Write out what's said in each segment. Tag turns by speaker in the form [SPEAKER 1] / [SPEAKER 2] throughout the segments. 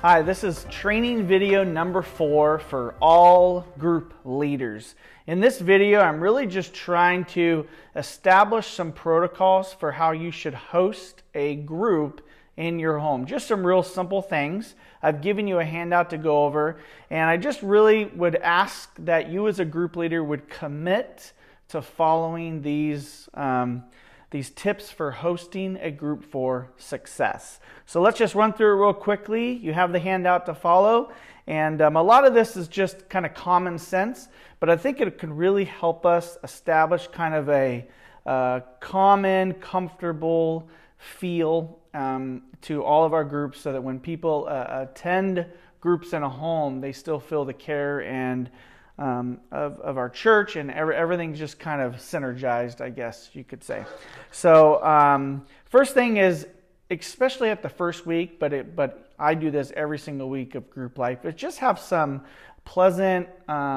[SPEAKER 1] Hi, this is training video number 4 for all group leaders. In this video, I'm really just trying to establish some protocols for how you should host a group in your home. Just some real simple things. I've given you a handout to go over, and I just really would ask that you as a group leader would commit to following these tips for hosting a group for success. So let's just run through it real quickly. You have the handout to follow, and a lot of this is just kind of common sense, but I think it can really help us establish kind of a common, comfortable feel to all of our groups, so that when people attend groups in a home, they still feel the care and of our church, and everything's just kind of synergized, I guess you could say. So first thing is, especially at the first week, but I do this every single week of group life, is just have some pleasant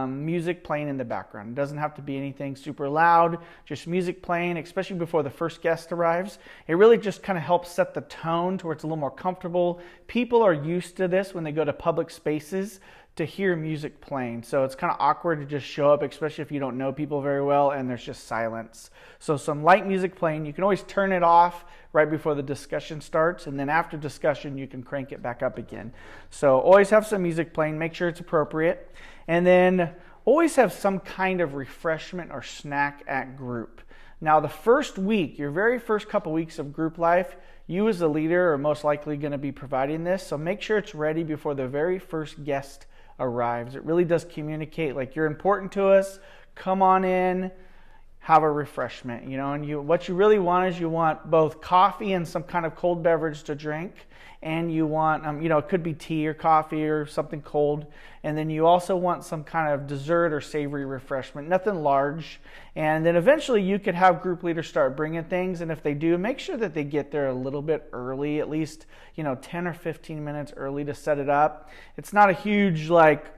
[SPEAKER 1] music playing in the background. It doesn't have to be anything super loud, just music playing, especially before the first guest arrives. It really just kind of helps set the tone to where it's a little more comfortable. People are used to this when they go to public spaces, to hear music playing. So it's kind of awkward to just show up, especially if you don't know people very well and there's just silence. So some light music playing. You can always turn it off right before the discussion starts, and then after discussion you can crank it back up again. So always have some music playing, make sure it's appropriate, and then always have some kind of refreshment or snack at group. Now the first week, your very first couple weeks of group life, you as a leader are most likely going to be providing this, so make sure it's ready before the very first guest arrives. It really does communicate like you're important to us. Come on in, have a refreshment, and what you really want is you want both coffee and some kind of cold beverage to drink, and you want it could be tea or coffee or something cold, and then you also want some kind of dessert or savory refreshment, nothing large. And then eventually you could have group leaders start bringing things, and if they do, make sure that they get there a little bit early, at least 10 or 15 minutes early to set it up. It's not a huge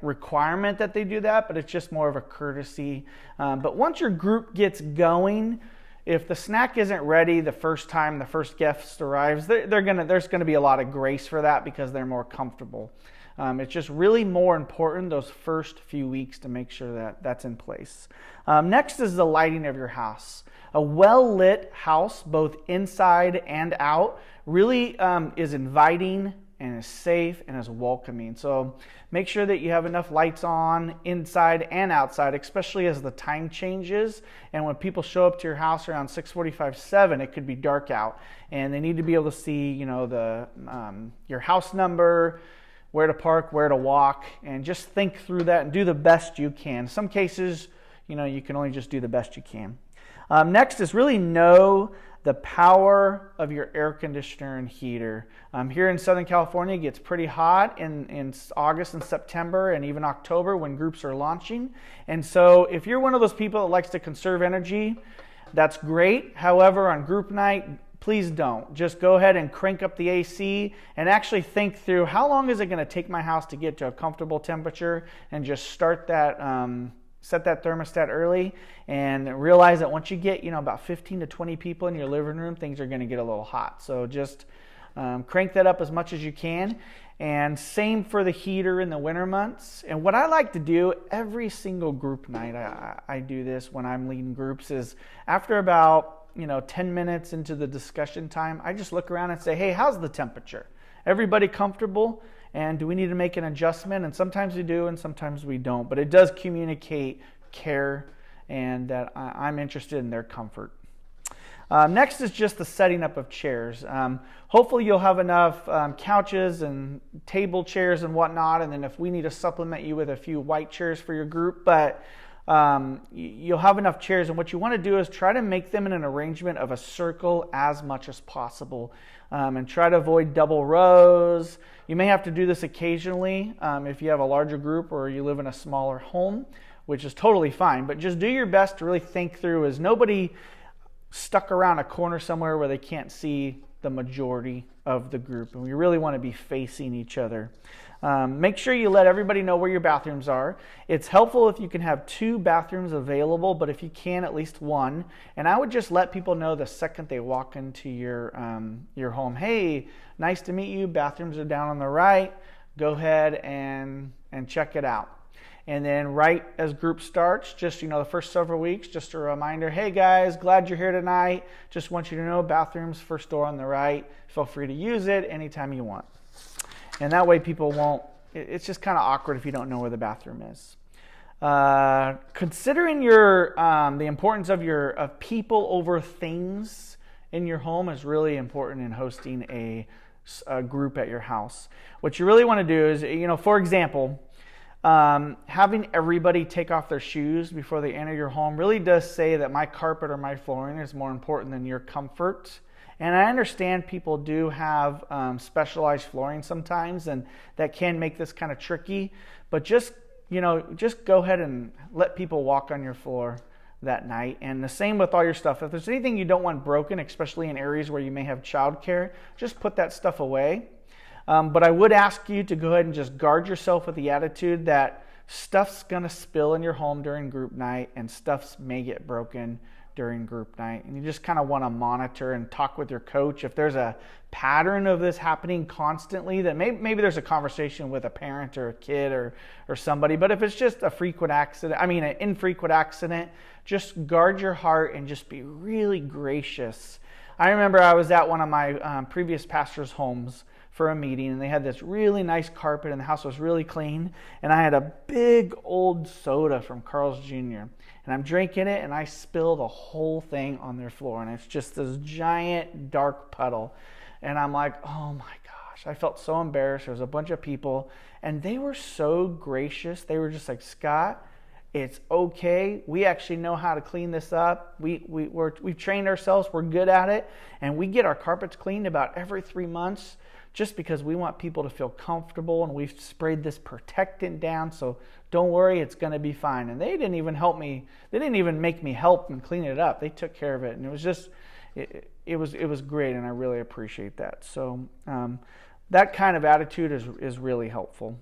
[SPEAKER 1] requirement that they do that, but it's just more of a courtesy. But once your group gets going, if the snack isn't ready the first time the first guest arrives, there's going to be a lot of grace for that because they're more comfortable. It's just really more important those first few weeks to make sure that that's in place. Next is the lighting of your house. A well-lit house, both inside and out, really is inviting and is safe and is welcoming. So make sure that you have enough lights on inside and outside, especially as the time changes. And when people show up to your house around 6:45, 7, it could be dark out, and they need to be able to see, your house number, where to park, where to walk, and just think through that and do the best you can. In some cases, you can only just do the best you can. Next is really know the power of your air conditioner and heater. Here in Southern California, it gets pretty hot in August and September and even October when groups are launching. And so if you're one of those people that likes to conserve energy, that's great. However, on group night, please don't. Just go ahead and crank up the AC and actually think through, how long is it going to take my house to get to a comfortable temperature, and just start that, set that thermostat early, and realize that once you get about 15 to 20 people in your living room, things are going to get a little hot. So just crank that up as much as you can. And same for the heater in the winter months. And what I like to do every single group night, I do this when I'm leading groups, is after about 10 minutes into the discussion time, I just look around and say, hey, how's the temperature? Everybody comfortable? And do we need to make an adjustment? And sometimes we do, and sometimes we don't. But it does communicate care and that I'm interested in their comfort. Next is just the setting up of chairs. Hopefully you'll have enough couches and table chairs and whatnot, and then if we need to supplement you with a few white chairs for your group, but you'll have enough chairs, and what you want to do is try to make them in an arrangement of a circle as much as possible, and try to avoid double rows. You may have to do this occasionally if you have a larger group or you live in a smaller home, which is totally fine, but just do your best to really think through, is nobody stuck around a corner somewhere where they can't see the majority of the group, and we really want to be facing each other. Make sure you let everybody know where your bathrooms are. It's helpful if you can have 2 bathrooms available, but if you can, at least 1. And I would just let people know the second they walk into your home, hey, nice to meet you, bathrooms are down on the right, go ahead and check it out. And then right as group starts, just, the first several weeks, just a reminder, hey guys, glad you're here tonight. Just want you to know, bathrooms first door on the right. Feel free to use it anytime you want. And that way people won't, it's just kind of awkward if you don't know where the bathroom is. Considering the importance of people over things in your home is really important in hosting a group at your house. What you really want to do is, for example, having everybody take off their shoes before they enter your home really does say that my carpet or my flooring is more important than your comfort. And I understand people do have specialized flooring sometimes, and that can make this kind of tricky. But just go ahead and let people walk on your floor that night. And the same with all your stuff. If there's anything you don't want broken, especially in areas where you may have childcare, just put that stuff away. But I would ask you to go ahead and just guard yourself with the attitude that stuff's going to spill in your home during group night and stuff may get broken during group night. And you just kind of want to monitor and talk with your coach. If there's a pattern of this happening constantly, then maybe there's a conversation with a parent or a kid or somebody. But if it's just an infrequent accident, just guard your heart and just be really gracious. I remember I was at one of my previous pastor's homes for a meeting, and they had this really nice carpet, and the house was really clean, and I had a big old soda from Carl's Jr., and I'm drinking it, and I spill the whole thing on their floor, and it's just this giant dark puddle, and I'm like, oh my gosh, I felt so embarrassed. There was a bunch of people, and they were so gracious. They were just like, Scott, it's okay. We actually know how to clean this up. We've trained ourselves. We're good at it, and we get our carpets cleaned about every 3 months, just because we want people to feel comfortable, and we've sprayed this protectant down, so don't worry, it's going to be fine. And they didn't even help me. They didn't even make me help and clean it up. They took care of it, and it was just, it was great, and I really appreciate that. So that kind of attitude is really helpful.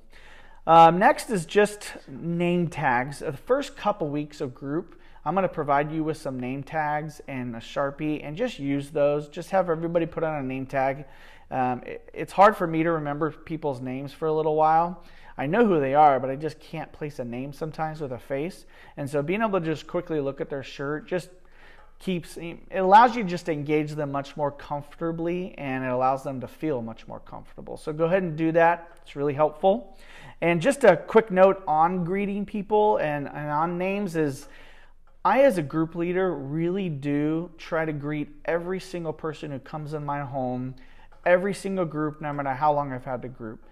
[SPEAKER 1] Next is just name tags. The first couple weeks of group, I'm going to provide you with some name tags and a Sharpie, and just use those. Just have everybody put on a name tag. It's hard for me to remember people's names for a little while. I know who they are, but I just can't place a name sometimes with a face. And so being able to just quickly look at their shirt just it allows you just to engage them much more comfortably, and it allows them to feel much more comfortable. So go ahead and do that. It's really helpful. And just a quick note on greeting people and on names is, I, as a group leader, really do try to greet every single person who comes in my home, every single group, no matter how long I've had the group.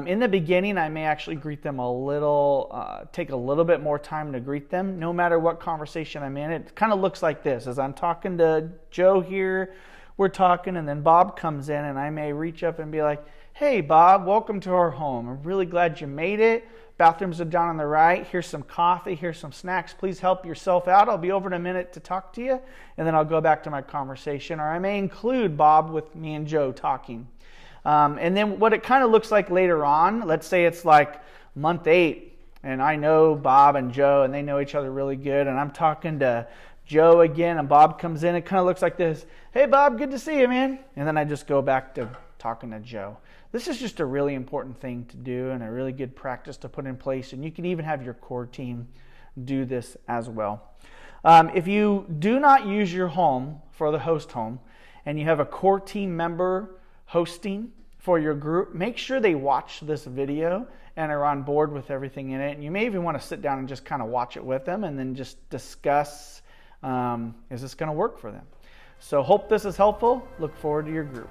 [SPEAKER 1] In the beginning, I may actually greet them take a little bit more time to greet them, no matter what conversation I'm in. It kind of looks like this. As I'm talking to Joe here, we're talking, and then Bob comes in, and I may reach up and be like, hey, Bob, welcome to our home. I'm really glad you made it. Bathrooms are down on the right. Here's some coffee. Here's some snacks. Please help yourself out. I'll be over in a minute to talk to you, and then I'll go back to my conversation. Or I may include Bob with me and Joe talking. And then what it kind of looks like later on, let's say it's like month 8, and I know Bob and Joe, and they know each other really good, and I'm talking to Joe again, and Bob comes in. It kind of looks like this. Hey, Bob, good to see you, man. And then I just go back to talking to Joe. This is just a really important thing to do and a really good practice to put in place, and you can even have your core team do this as well. If you do not use your home for the host home, and you have a core team member hosting for your group, make sure they watch this video and are on board with everything in it. And you may even want to sit down and just kind of watch it with them and then just discuss, is this going to work for them? So hope this is helpful. Look forward to your group.